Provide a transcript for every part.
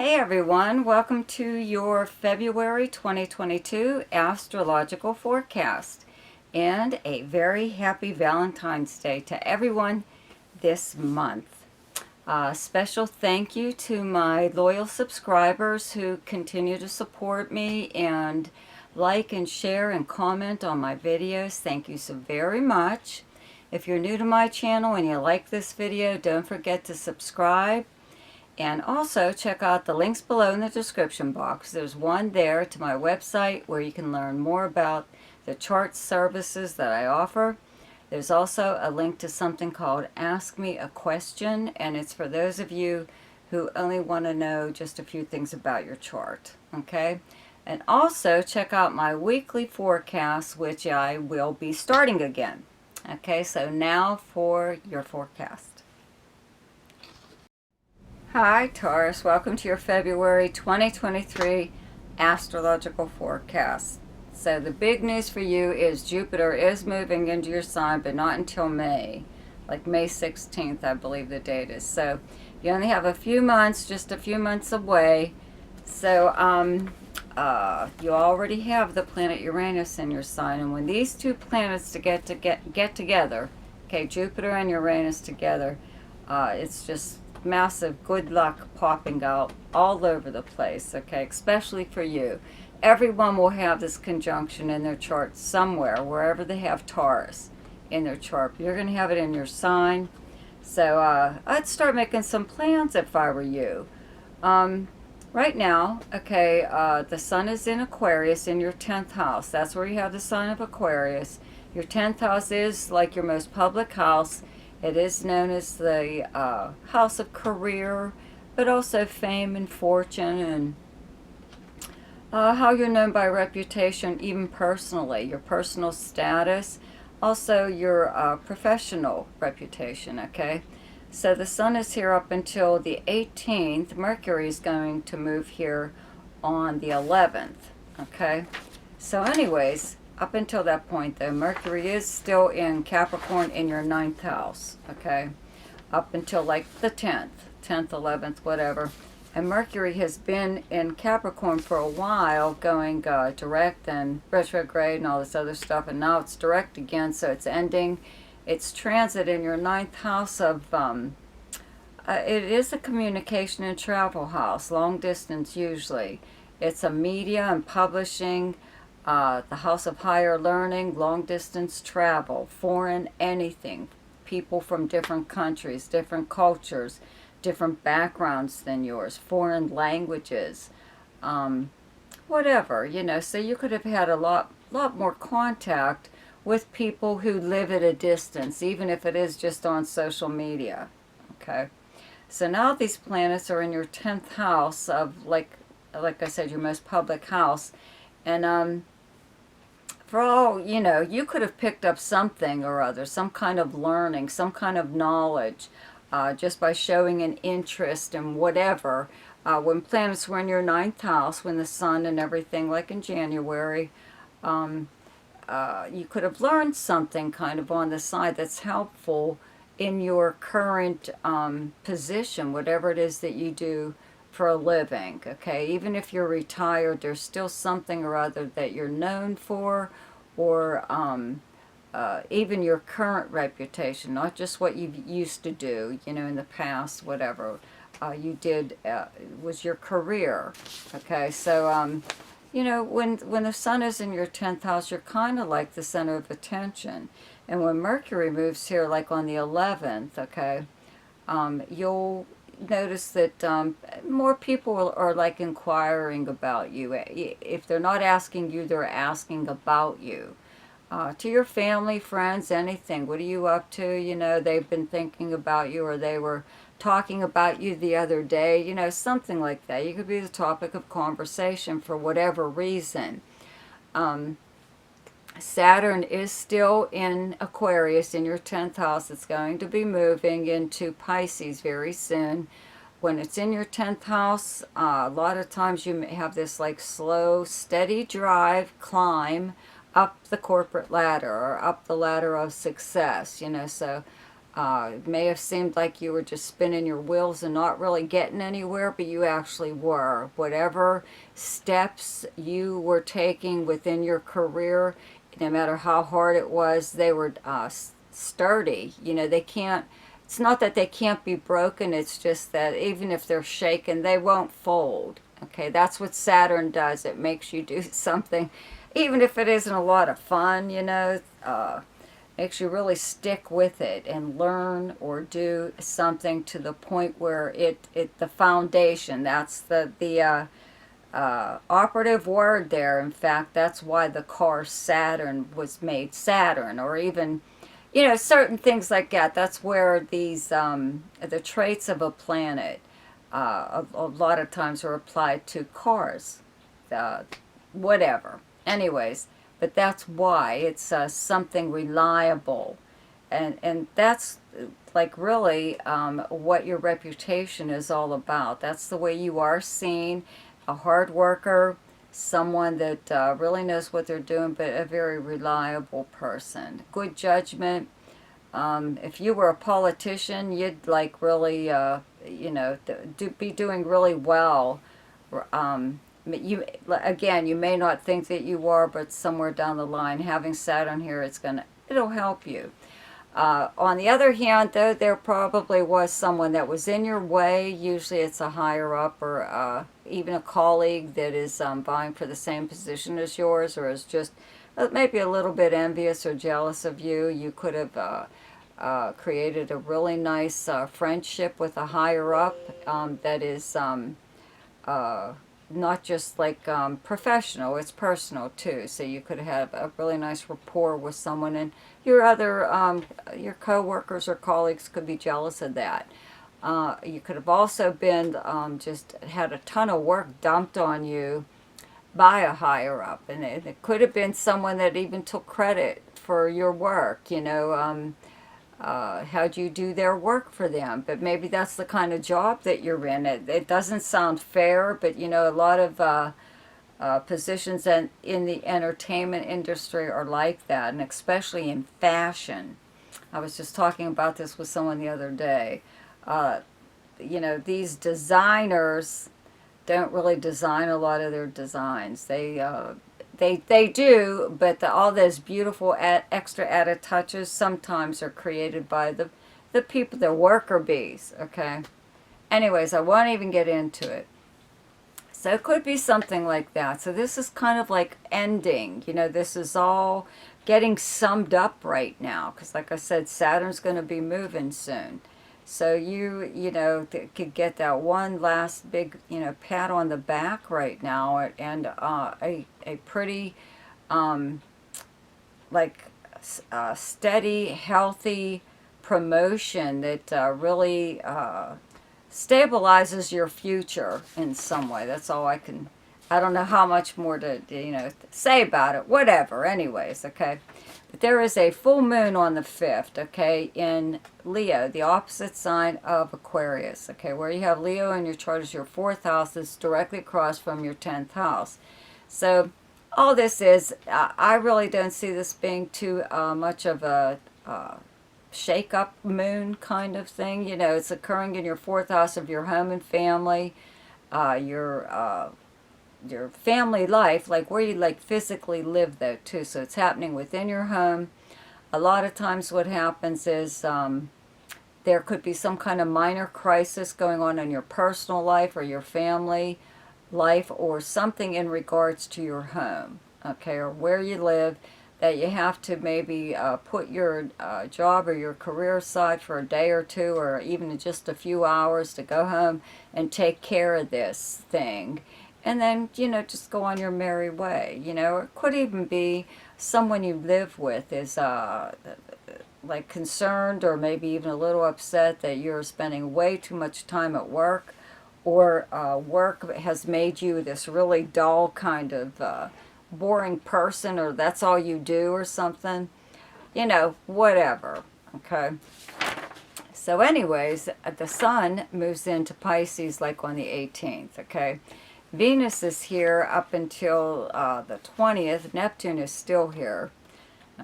Hey everyone, welcome to your February 2022 astrological forecast and a very happy Valentine's Day to everyone this month. Special thank you to my loyal subscribers who continue to support me and like and share and comment on my videos. Thank you so very much. If you're new to my channel and you like this video, don't forget to subscribe. And also check out the links below in the description box. There's one there to my website where you can learn more about the chart services that I offer. There's also a link to something called Ask Me a Question, and it's for those of you who only want to know just a few things about your chart. Okay? And also check out my weekly forecast, which I will be starting again. Okay, so now for your forecast. Hi Taurus, welcome to your February 2023 astrological forecast. So the big news for you is Jupiter is moving into your sign, but not until May, like May 16th, I believe the date is. So you only have a few months, just a few months away. So you already have the planet Uranus in your sign, and when these two planets get together, okay, Jupiter and Uranus together, it's just massive good luck popping out all over the place, okay, especially for you. Everyone will have this conjunction in their chart somewhere, wherever they have Taurus in their chart. You're going to have it in your sign. So I'd start making some plans if I were you. Right now, okay, the sun is in Aquarius in your 10th house. That's where you have the sign of Aquarius. Your 10th house is like your most public house. It is known as the house of career, but also fame and fortune, and how you're known by reputation, even personally, your personal status, also your professional reputation, okay? So the sun is here up until the 18th. Mercury is going to move here on the 11th, okay? So anyways, up until that point, though, Mercury is still in Capricorn in your 9th house, okay? Up until like the 10th, 11th, whatever. And Mercury has been in Capricorn for a while, going direct and retrograde and all this other stuff, and now it's direct again, so it's ending its transit in your 9th house of, it is a communication and travel house, long distance usually. It's a media and publishing, the house of higher learning, long distance travel, foreign anything, people from different countries, different cultures, different backgrounds than yours, foreign languages, whatever, you know. So you could have had a lot more contact with people who live at a distance, even if it is just on social media, okay? So now these planets are in your 10th house of, like I said, your most public house, and for all, you know, you could have picked up something or other, some kind of learning, some kind of knowledge, just by showing an interest in whatever. When planets were in your 9th house, when the sun and everything, like in January, you could have learned something kind of on the side that's helpful in your current position, whatever it is that you do for a living, okay? Even if you're retired, there's still something or other that you're known for, or even your current reputation, not just what you used to do, you know, in the past, whatever you did was your career, okay? So, you know, when the sun is in your 10th house, you're kind of like the center of attention. And when Mercury moves here, like on the 11th, okay, you'll notice that more people are like inquiring about you. If they're not asking you, they're asking about you. To your family, friends, anything. What are you up to? You know, they've been thinking about you, or they were talking about you the other day. You know, something like that. You could be the topic of conversation for whatever reason. Saturn is still in Aquarius in your 10th house. It's going to be moving into Pisces very soon. When it's in your 10th house, a lot of times you may have this like slow, steady drive, climb up the corporate ladder or up the ladder of success, you know. So It may have seemed like you were just spinning your wheels and not really getting anywhere, but you actually were. Whatever steps you were taking within your career, no matter how hard it was, they were sturdy. You know, they can't, it's not that they can't be broken, it's just that even if they're shaken, they won't fold. Okay, that's what Saturn does. It makes you do something, even if it isn't a lot of fun, you know. Makes you really stick with it and learn or do something to the point where the foundation, that's the operative word there. In fact, that's why the car Saturn was made Saturn, or even, you know, certain things like that. That's where these, the traits of a planet, a lot of times are applied to cars, whatever. Anyways, but that's why it's something reliable, and that's like really what your reputation is all about. That's the way you are seen, a hard worker, someone that really knows what they're doing, but a very reliable person. Good judgment. If you were a politician, you'd like really, you know, be doing really well. You again, you may not think that you are, but somewhere down the line, having Saturn here, it'll help you. On the other hand, though, there probably was someone that was in your way. Usually, it's a higher up or even a colleague that is vying for the same position as yours, or is just maybe a little bit envious or jealous of you. You could have created a really nice friendship with a higher up that is not just like professional, it's personal too. So you could have a really nice rapport with someone, and your other your co-workers or colleagues could be jealous of that. You could have also been just had a ton of work dumped on you by a higher up, and it could have been someone that even took credit for your work, you know. How'd you do their work for them? But maybe that's the kind of job that you're in. It doesn't sound fair, but you know, a lot of positions in the entertainment industry are like that, and especially in fashion. I was just talking about this with someone the other day. You know, these designers don't really design a lot of their designs. They do, but all those beautiful extra added touches sometimes are created by the people, the worker bees, okay? Anyways, I won't even get into it. So it could be something like that. So this is kind of like ending. You know, this is all getting summed up right now. Because like I said, Saturn's going to be moving soon. So you know, could get that one last big, you know, pat on the back right now, and a pretty, like, steady, healthy promotion that really stabilizes your future in some way. That's all I don't know how much more to, you know, say about it. Whatever, anyways, okay? But there is a full moon on the 5th, okay, in Leo, the opposite sign of Aquarius, okay? Where you have Leo in your chart as your 4th house, it's directly across from your 10th house. So all this is, I really don't see this being too much of a shake-up moon kind of thing. You know, it's occurring in your 4th house of your home and family, your family life, like where you like physically live though too. So it's happening within your home. A lot of times what happens is there could be some kind of minor crisis going on in your personal life or your family life, or something in regards to your home, okay, or where you live, that you have to maybe put your job or your career aside for a day or two, or even just a few hours to go home and take care of this thing. And then, you know, just go on your merry way. You know, it could even be someone you live with is like concerned or maybe even a little upset that you're spending way too much time at work, or work has made you this really dull kind of boring person, or that's all you do or something. You know, whatever, okay? So anyways, the sun moves into Pisces like on the 18th, okay? Venus is here up until the 20th. Neptune is still here.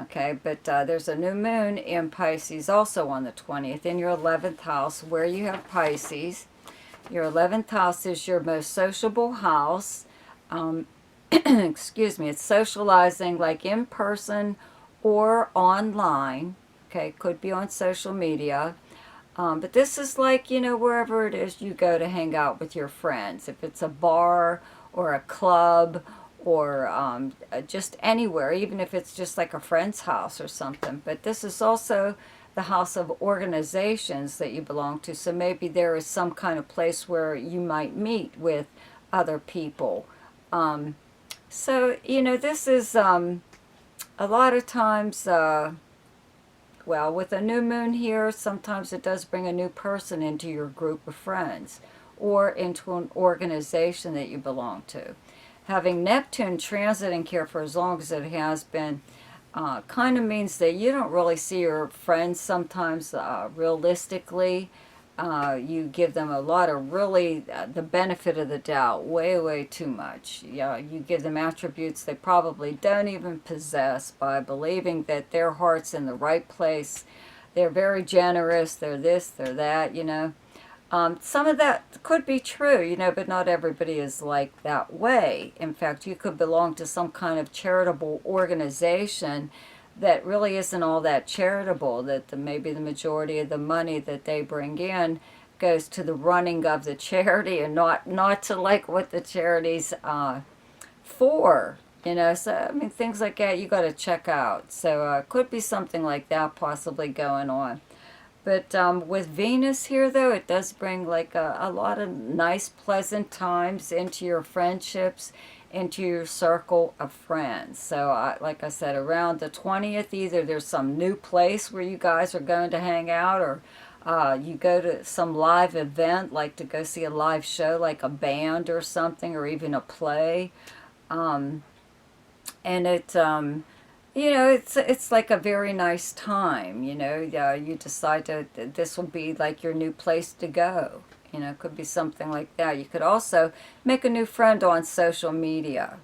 Okay, but there's a new moon in Pisces also on the 20th in your 11th house where you have Pisces. Your 11th house is your most sociable house. Excuse me, it's socializing like in person or online. Okay, could be on social media. But this is like, wherever it is you go to hang out with your friends. If it's a bar or a club or just anywhere, even if it's just like a friend's house or something. But this is also the house of organizations that you belong to. So maybe there is some kind of place where you might meet with other people. So, this is a lot of times, well, with a new moon here, sometimes it does bring a new person into your group of friends or into an organization that you belong to. Having Neptune transiting here for as long as it has been kind of means that you don't really see your friends sometimes realistically. You give them a lot of really the benefit of the doubt, way too much. Yeah, you give them attributes they probably don't even possess by believing that their heart's in the right place. They're very generous, they're this, they're that, Some of that could be true, but not everybody is like that way. In fact, you could belong to some kind of charitable organization that really isn't all that charitable, that maybe the majority of the money that they bring in goes to the running of the charity and not to like what the charity's for. So I mean, things like that you got to check out. So could be something like that possibly going on. But with Venus here, though, it does bring like a lot of nice, pleasant times into your friendships, into your circle of friends. So, like I said, around the 20th, either there's some new place where you guys are going to hang out, or you go to some live event, like to go see a live show, like a band or something, or even a play. And it's like a very nice time. You decide this will be like your new place to go. It could be something like that. You could also make a new friend on social media.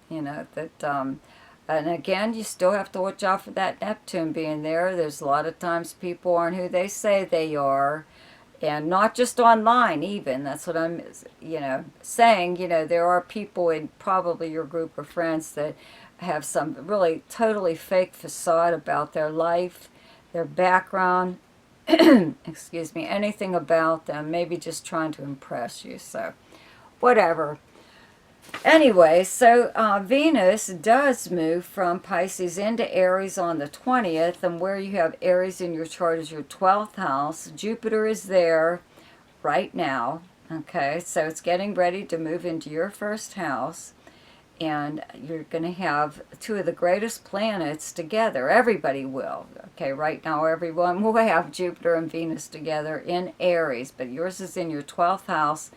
And again, you still have to watch out for that Neptune being there. There's a lot of times people aren't who they say they are. And not just online even. That's what I'm, saying. There are people in probably your group of friends that have some really totally fake facade about their life, their background, excuse me, anything about them, maybe just trying to impress you. So, whatever. Anyway, so Venus does move from Pisces into Aries on the 20th, and where you have Aries in your chart is your 12th house. Jupiter is there right now, okay? So it's getting ready to move into your first house, and you're going to have two of the greatest planets together. Everybody will, okay? Right now, everyone will have Jupiter and Venus together in Aries, but yours is in your 12th house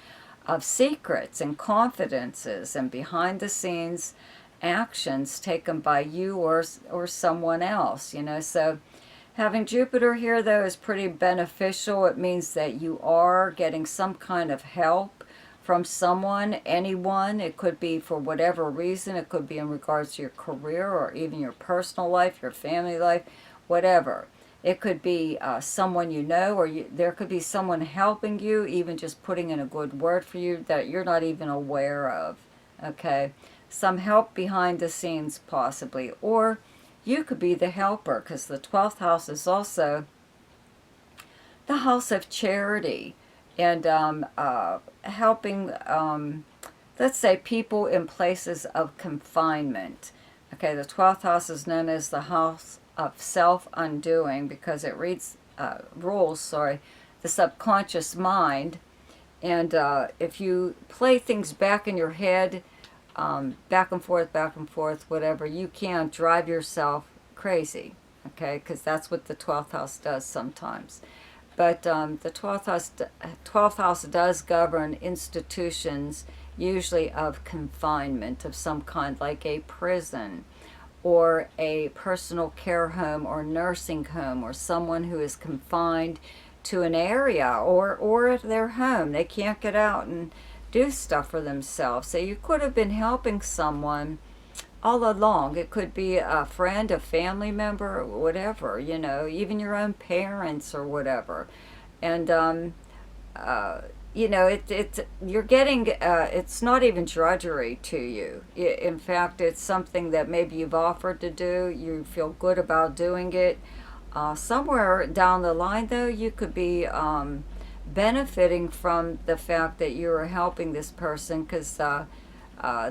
of secrets and confidences and behind-the-scenes actions taken by you or someone else, So having Jupiter here, though, is pretty beneficial. It means that you are getting some kind of help from someone, anyone. It could be for whatever reason. It could be in regards to your career or even your personal life, your family life, whatever. It could be someone you know, or there could be someone helping you, even just putting in a good word for you that you're not even aware of, okay? Some help behind the scenes possibly. Or you could be the helper, because the 12th house is also the house of charity and helping, let's say, people in places of confinement. Okay, the 12th house is known as the house of self-undoing because it rules the subconscious mind. And if you play things back in your head, back and forth, whatever, you can drive yourself crazy, okay? Because that's what the 12th house does sometimes. But the 12th house does govern institutions, usually of confinement of some kind, like a prison or a personal care home or nursing home, or someone who is confined to an area or at their home. They can't get out and do stuff for themselves. So you could have been helping someone all along. It could be a friend, a family member, whatever, you know, even your own parents or whatever. And uh, you know, you're getting, it's not even drudgery to you. In fact, it's something that maybe you've offered to do. You feel good about doing it. Somewhere down the line, though, you could be benefiting from the fact that you're helping this person, because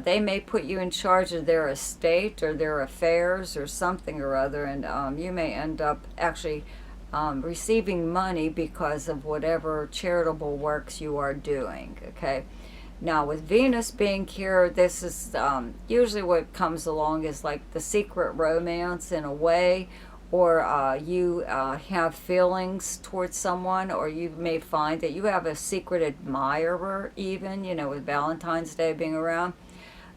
they may put you in charge of their estate or their affairs or something or other, and you may end up actually receiving money because of whatever charitable works you are doing. Okay. Now, with Venus being here, this is usually what comes along is like the secret romance in a way, or you have feelings towards someone, or you may find that you have a secret admirer, even, you know, with Valentine's Day being around,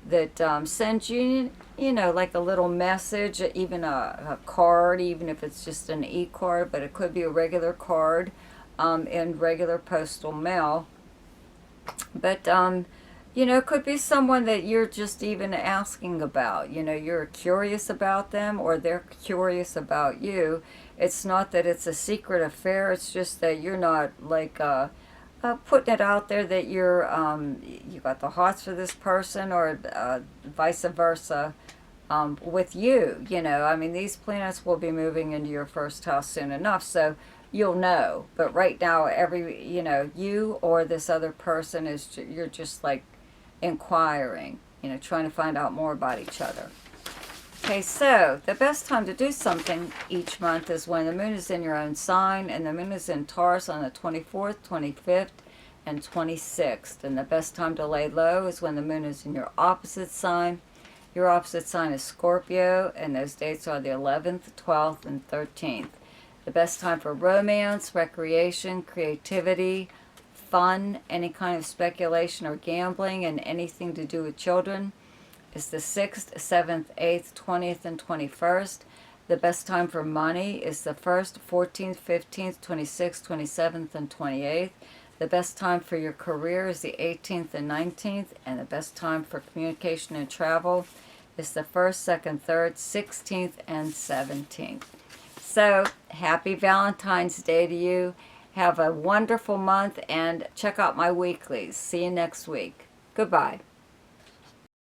that sends you, you know, like a little message, even a card, even if it's just an e-card, but it could be a regular card in regular postal mail. But, you know, it could be someone that you're just even asking about. You know, you're curious about them, or they're curious about you. It's not that it's a secret affair, it's just that you're not like putting it out there that you got the hots for this person, or vice versa with you. You know, I mean, these planets will be moving into your first house soon enough, so you'll know. But right now, you know, you or this other person is, you're just like inquiring, you know, trying to find out more about each other. Okay, so the best time to do something each month is when the moon is in your own sign, and the moon is in Taurus on the 24th, 25th, and 26th. And the best time to lay low is when the moon is in your opposite sign. Your opposite sign is Scorpio, and those dates are the 11th, 12th, and 13th. The best time for romance, recreation, creativity, fun, any kind of speculation or gambling, and anything to do with children is the 6th, 7th, 8th, 20th, and 21st. The best time for money is the 1st, 14th, 15th, 26th, 27th, and 28th. The best time for your career is the 18th and 19th. And the best time for communication and travel is the 1st, 2nd, 3rd, 16th, and 17th. So, happy Valentine's Day to you. Have a wonderful month, and check out my weeklies. See you next week. Goodbye.